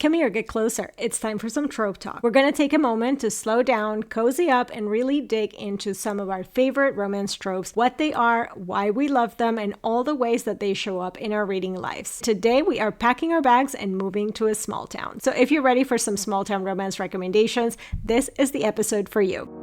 Come here, get closer. It's time for some trope talk. We're going to take a moment to slow down, cozy up, and really dig into some of our favorite romance tropes, what they are, why we love them, and all the ways that they show up in our reading lives. Today, we are packing our bags and moving to a small town. So if you're ready for some small town romance recommendations, this is the episode for you.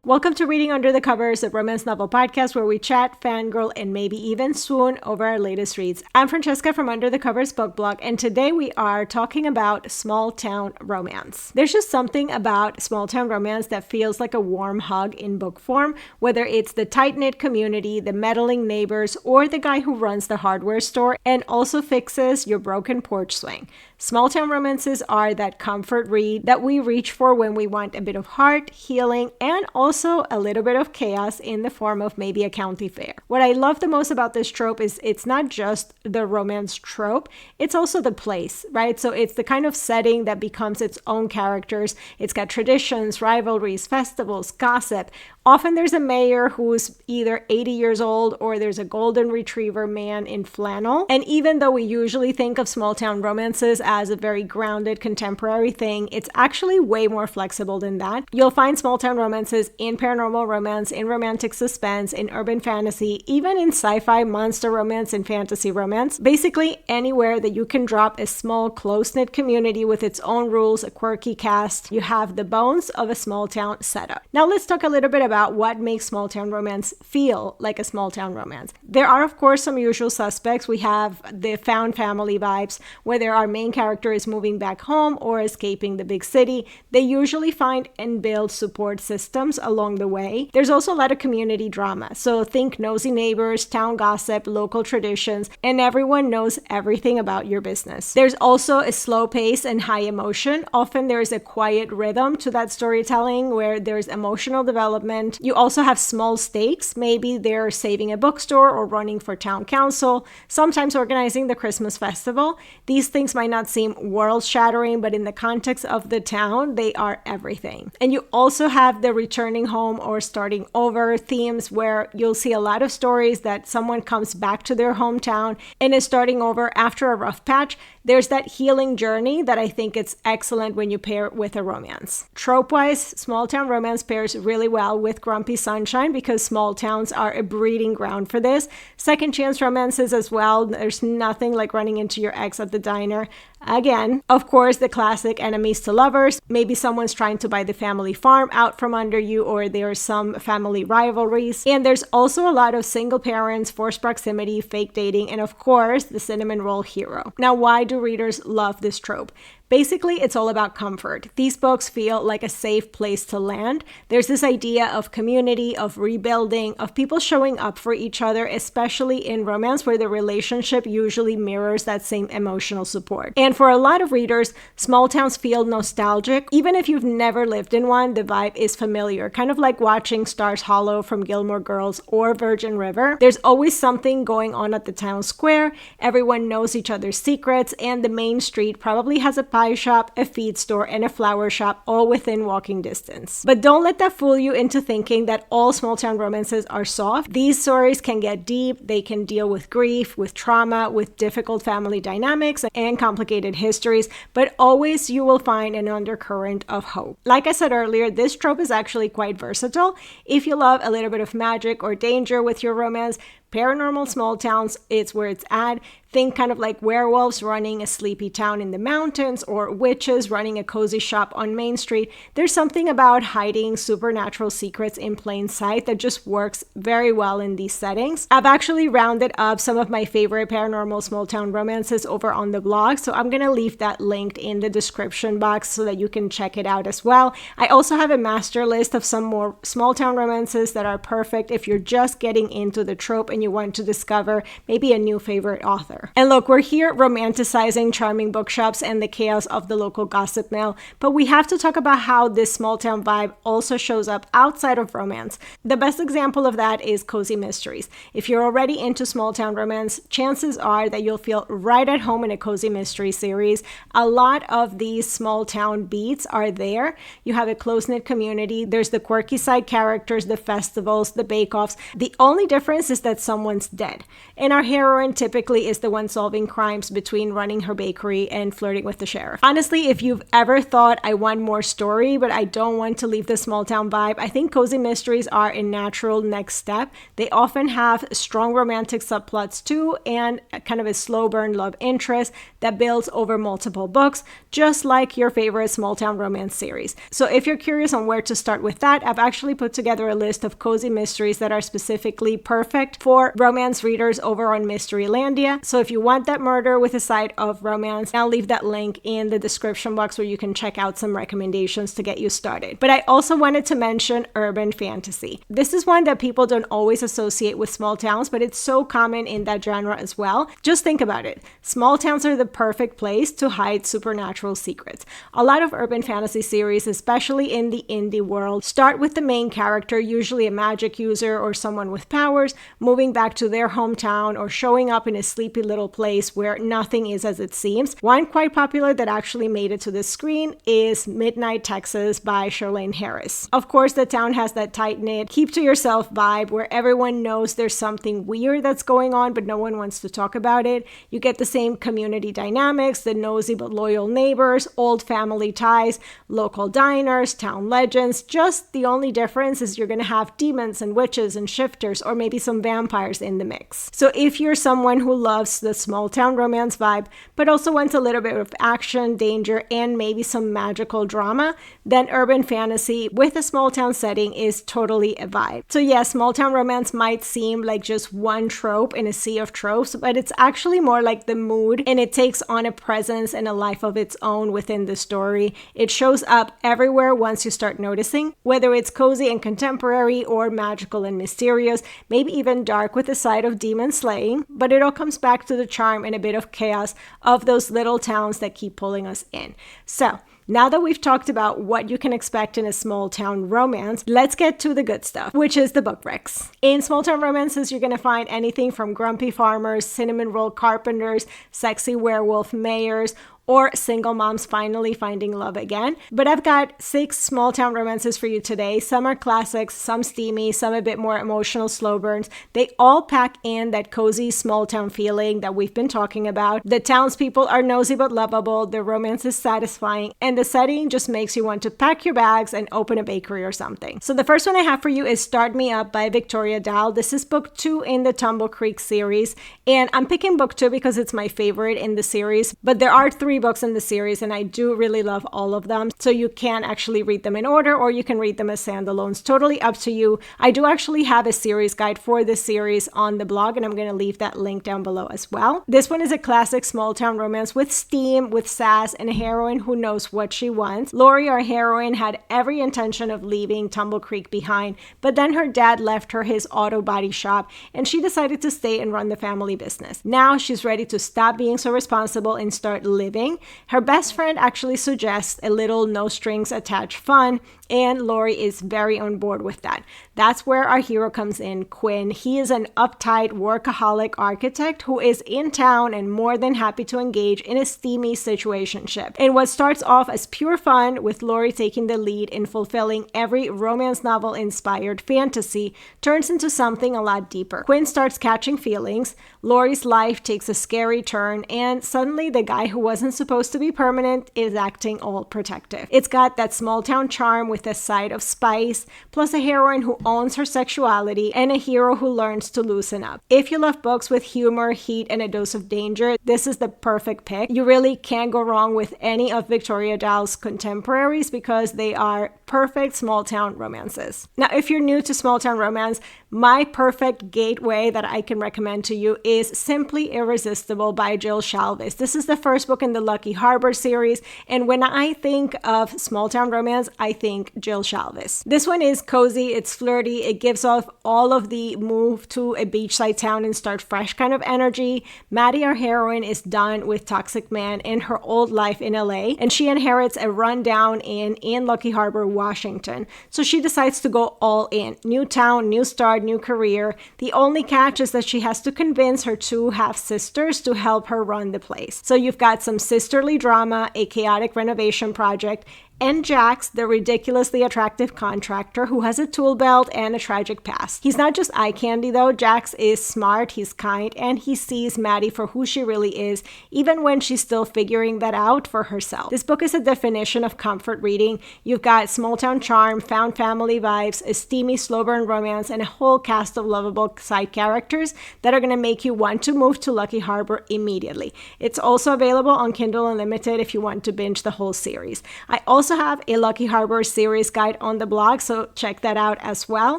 Welcome to Reading Under the Covers, a romance novel podcast where we chat, fangirl, and maybe even swoon over our latest reads. I'm Francesca from Under the Covers Book Blog, and today we are talking about small town romance. There's just something about small town romance that feels like a warm hug in book form, whether it's the tight-knit community, the meddling neighbors, or the guy who runs the hardware store and also fixes your broken porch swing. Small town romances are that comfort read that we reach for when we want a bit of heart, healing, and also a little bit of chaos in the form of maybe a county fair. What I love the most about this trope is it's not just the romance trope, it's also the place, right? So it's the kind of setting that becomes its own characters. It's got traditions, rivalries, festivals, gossip. Often there's a mayor who's either 80 years old or there's a golden retriever man in flannel. And even though we usually think of small town romances as a very grounded contemporary thing, it's actually way more flexible than that. You'll find small town romances in paranormal romance, in romantic suspense, in urban fantasy, even in sci-fi, monster romance, and fantasy romance. Basically anywhere that you can drop a small close-knit community with its own rules, a quirky cast, you have the bones of a small town setup. Now let's talk a little bit about what makes small town romance feel like a small town romance. There are of course some usual suspects. We have the found family vibes, whether our main character is moving back home or escaping the big city. They usually find and build support systems along the way. There's also a lot of community drama. So think nosy neighbors, town gossip, local traditions, and everyone knows everything about your business. There's also a slow pace and high emotion. Often there's a quiet rhythm to that storytelling where there's emotional development. You also have small stakes. Maybe they're saving a bookstore or running for town council, sometimes organizing the Christmas festival. These things might not seem world-shattering, but in the context of the town, they are everything. And you also have the returning home or starting over themes where you'll see a lot of stories that someone comes back to their hometown and is starting over after a rough patch. There's that healing journey that I think it's excellent when you pair it with a romance. Trope-wise, small town romance pairs really well with Grumpy Sunshine because small towns are a breeding ground for this. Second chance romances as well. There's nothing like running into your ex at the diner. Again, of course, the classic enemies to lovers. Maybe someone's trying to buy the family farm out from under you, or there's some family rivalries. And there's also a lot of single parents, forced proximity, fake dating, and of course, the cinnamon roll hero. Now, why do readers love this trope? Basically, it's all about comfort. These books feel like a safe place to land. There's this idea of community, of rebuilding, of people showing up for each other, especially in romance where the relationship usually mirrors that same emotional support. And for a lot of readers, small towns feel nostalgic. Even if you've never lived in one, the vibe is familiar, kind of like watching Stars Hollow from Gilmore Girls or Virgin River. There's always something going on at the town square. Everyone knows each other's secrets, and the main street probably has a pie shop, a feed store, and a flower shop all within walking distance. But don't let that fool you into thinking that all small town romances are soft. These stories can get deep. They can deal with grief, with trauma, with difficult family dynamics, and complicated histories, but always you will find an undercurrent of hope. Like I said earlier, this trope is actually quite versatile. If you love a little bit of magic or danger with your romance, paranormal small towns, it's where it's at. Think kind of like werewolves running a sleepy town in the mountains or witches running a cozy shop on Main Street. There's something about hiding supernatural secrets in plain sight that just works very well in these settings. I've actually rounded up some of my favorite paranormal small town romances over on the blog, so I'm going to leave that linked in the description box so that you can check it out as well. I also have a master list of some more small town romances that are perfect if you're just getting into the trope and you want to discover maybe a new favorite author. And look, we're here romanticizing charming bookshops and the chaos of the local gossip mill, but we have to talk about how this small town vibe also shows up outside of romance. The best example of that is cozy mysteries. If you're already into small town romance, chances are that you'll feel right at home in a cozy mystery series. A lot of these small town beats are there. You have a close-knit community. There's the quirky side characters, the festivals, the bake-offs. The only difference is that someone's dead. And our heroine typically is the one solving crimes between running her bakery and flirting with the sheriff. Honestly, if you've ever thought I want more story, but I don't want to leave the small town vibe, I think cozy mysteries are a natural next step. They often have strong romantic subplots too, and kind of a slow burn love interest that builds over multiple books, just like your favorite small town romance series. So if you're curious on where to start with that, I've actually put together a list of cozy mysteries that are specifically perfect for romance readers over on Mysterylandia. So if you want that murder with a side of romance, I'll leave that link in the description box where you can check out some recommendations to get you started. But I also wanted to mention urban fantasy. This is one that people don't always associate with small towns, but it's so common in that genre as well. Just think about it. Small towns are the perfect place to hide supernatural secrets. A lot of urban fantasy series, especially in the indie world, start with the main character, usually a magic user or someone with powers, moving back to their hometown or showing up in a sleepy little place where nothing is as it seems. One quite popular that actually made it to the screen is Midnight Texas by Charlaine Harris. Of course, the town has that tight-knit, keep-to-yourself vibe where everyone knows there's something weird that's going on, but no one wants to talk about it. You get the same community dynamics, the nosy but loyal neighbors, old family ties, local diners, town legends. Just the only difference is you're going to have demons and witches and shifters or maybe some vampires in the mix. So if you're someone who loves the small town romance vibe, but also wants a little bit of action, danger, and maybe some magical drama, then urban fantasy with a small town setting is totally a vibe. So yeah, small town romance might seem like just one trope in a sea of tropes, but it's actually more like the mood, and it takes on a presence and a life of its own within the story. It shows up everywhere once you start noticing, whether it's cozy and contemporary or magical and mysterious, maybe even dark with a side of demon slaying, but it all comes back to the charm and a bit of chaos of those little towns that keep pulling us in. So now that we've talked about what you can expect in a small town romance, let's get to the good stuff, which is the book wrecks. In small town romances, you're going to find anything from grumpy farmers, cinnamon roll carpenters, sexy werewolf mayors, or single moms finally finding love again. But I've got 6 small town romances for you today. Some are classics, some steamy, some a bit more emotional slow burns. They all pack in that cozy small town feeling that we've been talking about. The townspeople are nosy but lovable, the romance is satisfying, and the setting just makes you want to pack your bags and open a bakery or something. So the first one I have for you is Start Me Up by Victoria Dahl. This is book 2 in the Tumble Creek series, and I'm picking book 2 because it's my favorite in the series, but there are 3 books in the series and I do really love all of them, so you can actually read them in order or you can read them as standalones, totally up to you. I do actually have a series guide for this series on the blog, and I'm going to leave that link down below as well. This one is a classic small town romance with steam, with sass, and a heroine who knows what she wants. Lori, our heroine, had every intention of leaving Tumble Creek behind, but then her dad left her his auto body shop and she decided to stay and run the family business. Now she's ready to stop being so responsible and start living. Her best friend actually suggests a little no strings attached fun, and Lori is very on board with that. That's where our hero comes in, Quinn. He is an uptight workaholic architect who is in town and more than happy to engage in a steamy situationship. And what starts off as pure fun, with Lori taking the lead in fulfilling every romance novel inspired fantasy, turns into something a lot deeper. Quinn starts catching feelings, Lori's life takes a scary turn, and suddenly the guy who wasn't supposed to be permanent is acting all protective. It's got that small town charm with a side of spice, plus a heroine who owns her sexuality and a hero who learns to loosen up. If you love books with humor, heat, and a dose of danger, this is the perfect pick. You really can't go wrong with any of Victoria Dahl's contemporaries because they are perfect small town romances. Now, if you're new to small town romance, my perfect gateway that I can recommend to you is simply Irresistible by Jill Shalvis. This is the first book in the Lucky Harbor series, and when I think of small town romance, I think Jill Shalvis. This one is cozy, it's flirty, it gives off all of the move to a beachside town and start fresh kind of energy. Maddie, our heroine, is done with toxic man and her old life in LA, and she inherits a rundown inn in Lucky Harbor, Washington. So she decides to go all in. New town, new start, new career. The only catch is that she has to convince her 2 half-sisters to help her run the place. So you've got some sisterly drama, a chaotic renovation project, and Jax, the ridiculously attractive contractor who has a tool belt and a tragic past. He's not just eye candy though. Jax is smart, he's kind, and he sees Maddie for who she really is, even when she's still figuring that out for herself. This book is a definition of comfort reading. You've got small town charm, found family vibes, a steamy slow burn romance, and a whole cast of lovable side characters that are going to make you want to move to Lucky Harbor immediately. It's also available on Kindle Unlimited if you want to binge the whole series. I also have a Lucky Harbor series guide on the blog, so check that out as well.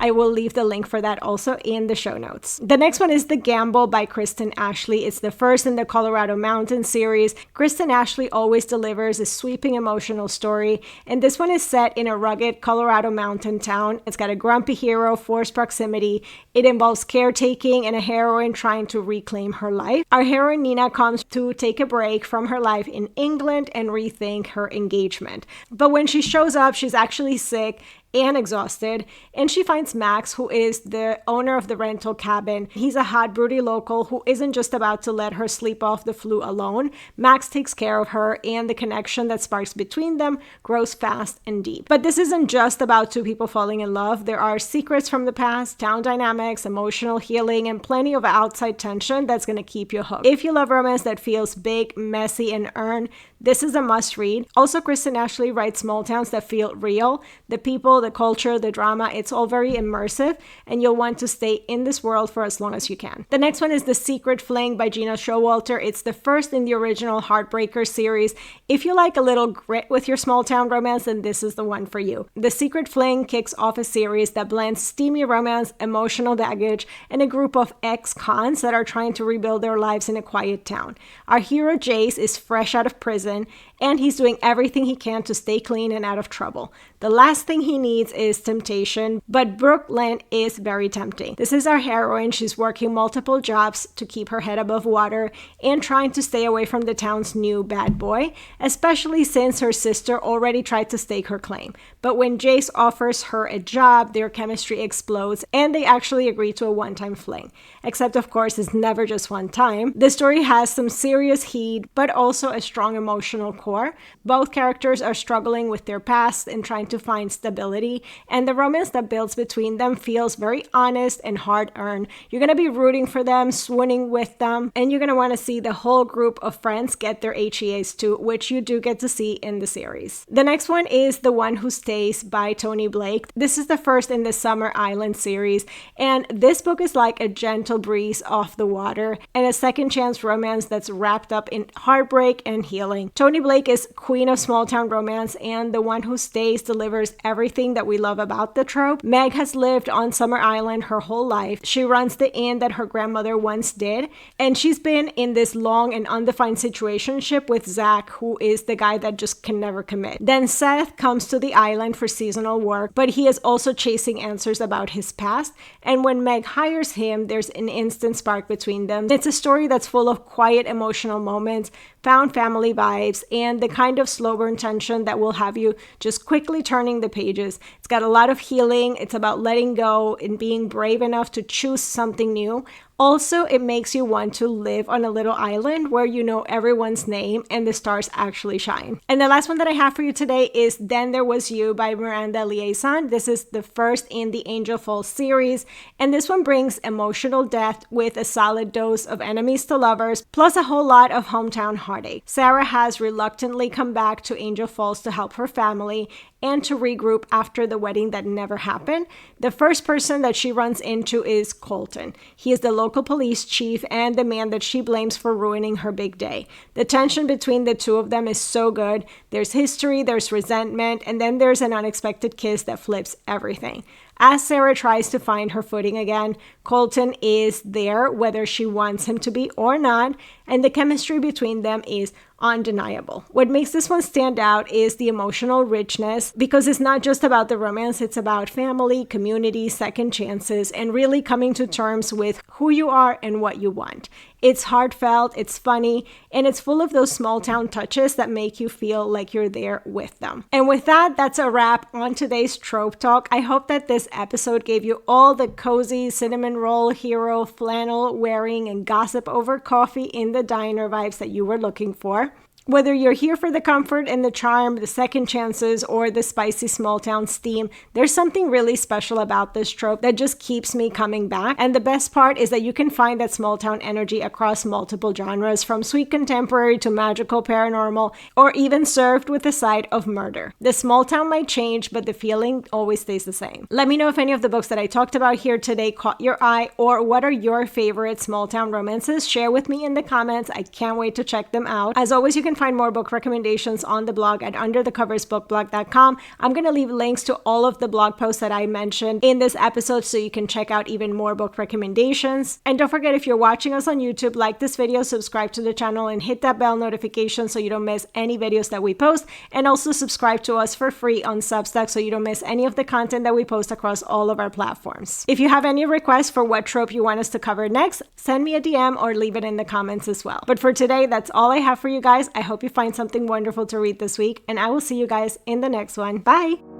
I will leave the link for that also in the show notes. The next one is The Gamble by Kristen Ashley. It's the first in the Colorado Mountain series. Kristen Ashley always delivers a sweeping emotional story, and this one is set in a rugged Colorado mountain town. It's got a grumpy hero, forced proximity. It involves caretaking and a heroine trying to reclaim her life. Our heroine Nina comes to take a break from her life in England and rethink her engagement. But when she shows up, she's actually sick and exhausted, and she finds Max, who is the owner of the rental cabin. He's a hot, broody local who isn't just about to let her sleep off the flu alone. Max takes care of her, and the connection that sparks between them grows fast and deep. But this isn't just about two people falling in love. There are secrets from the past, town dynamics, emotional healing, and plenty of outside tension that's going to keep you hooked. If you love romance that feels big, messy, and earned, this is a must read. Also, Kristen Ashley writes small towns that feel real. The people, the culture, the drama, it's all very immersive, and you'll want to stay in this world for as long as you can. The next one is The Secret Fling by Gena Showalter. It's the first in the original Heartbreakers series. If you like a little grit with your small town romance, then this is the one for you. The Secret Fling kicks off a series that blends steamy romance, emotional baggage, and a group of ex-cons that are trying to rebuild their lives in a quiet town. Our hero Jace is fresh out of prison, and he's doing everything he can to stay clean and out of trouble. The last thing he needs is temptation, but Brooklyn is very tempting. This is our heroine. She's working multiple jobs to keep her head above water and trying to stay away from the town's new bad boy, especially since her sister already tried to stake her claim. But when Jace offers her a job, their chemistry explodes, and they actually agree to a one-time fling. Except, of course, it's never just one time. The story has some serious heat, but also a strong emotional core. Both characters are struggling with their past and trying to find stability, and the romance that builds between them feels very honest and hard-earned. You're going to be rooting for them, swooning with them, and you're going to want to see the whole group of friends get their HEAs too, which you do get to see in the series. The next one is The One Who Stays by Toni Blake. This is the first in the Summer Island series, and this book is like a gentle breeze off the water and a second chance romance that's wrapped up in heartbreak and healing. Toni Blake is queen of small town romance, and The One Who Stays delivers everything that we love about the trope. Meg has lived on Summer Island her whole life. She runs the inn that her grandmother once did, and she's been in this long and undefined situationship with Zach, who is the guy that just can never commit. Then Seth comes to the island for seasonal work, but he is also chasing answers about his past, and when Meg hires him, there's an instant spark between them. It's a story that's full of quiet emotional moments, found family vibes, and the kind of slow burn tension that will have you just quickly turning the pages. It's got a lot of healing. It's about letting go and being brave enough to choose something new. Also, it makes you want to live on a little island where you know everyone's name and the stars actually shine. And the last one that I have for you today is Then There Was You by Miranda Liasson. This is the first in the Angel Falls series, and this one brings emotional depth with a solid dose of enemies to lovers, plus a whole lot of hometown heartache. Sarah has reluctantly come back to Angel Falls to help her family and to regroup after the wedding that never happened. The first person that she runs into is Colton. He is the local police chief and the man that she blames for ruining her big day. The tension between the two of them is so good. There's history, there's resentment, and then there's an unexpected kiss that flips everything. As Sarah tries to find her footing again, Colton is there whether she wants him to be or not, and the chemistry between them is undeniable. What makes this one stand out is the emotional richness, because it's not just about the romance, it's about family, community, second chances, and really coming to terms with who you are and what you want. It's heartfelt, it's funny, and it's full of those small town touches that make you feel like you're there with them. And with that, that's a wrap on today's Trope Talk. I hope that this episode gave you all the cozy cinnamon roll, hero, flannel wearing, and gossip over coffee in the diner vibes that you were looking for. Whether you're here for the comfort and the charm, the second chances, or the spicy small town steam, there's something really special about this trope that just keeps me coming back. And the best part is that you can find that small town energy across multiple genres, from sweet contemporary to magical paranormal, or even served with a side of murder. The small town might change, but the feeling always stays the same. Let me know if any of the books that I talked about here today caught your eye, or what are your favorite small town romances. Share with me in the comments. I can't wait to check them out. As always, you can find more book recommendations on the blog at underthecoversbookblog.com. I'm going to leave links to all of the blog posts that I mentioned in this episode so you can check out even more book recommendations. And don't forget, if you're watching us on YouTube, like this video, subscribe to the channel, and hit that bell notification so you don't miss any videos that we post. And also subscribe to us for free on Substack so you don't miss any of the content that we post across all of our platforms. If you have any requests for what trope you want us to cover next, send me a DM or leave it in the comments as well. But for today, that's all I have for you guys. I hope you find something wonderful to read this week, and I will see you guys in the next one. Bye!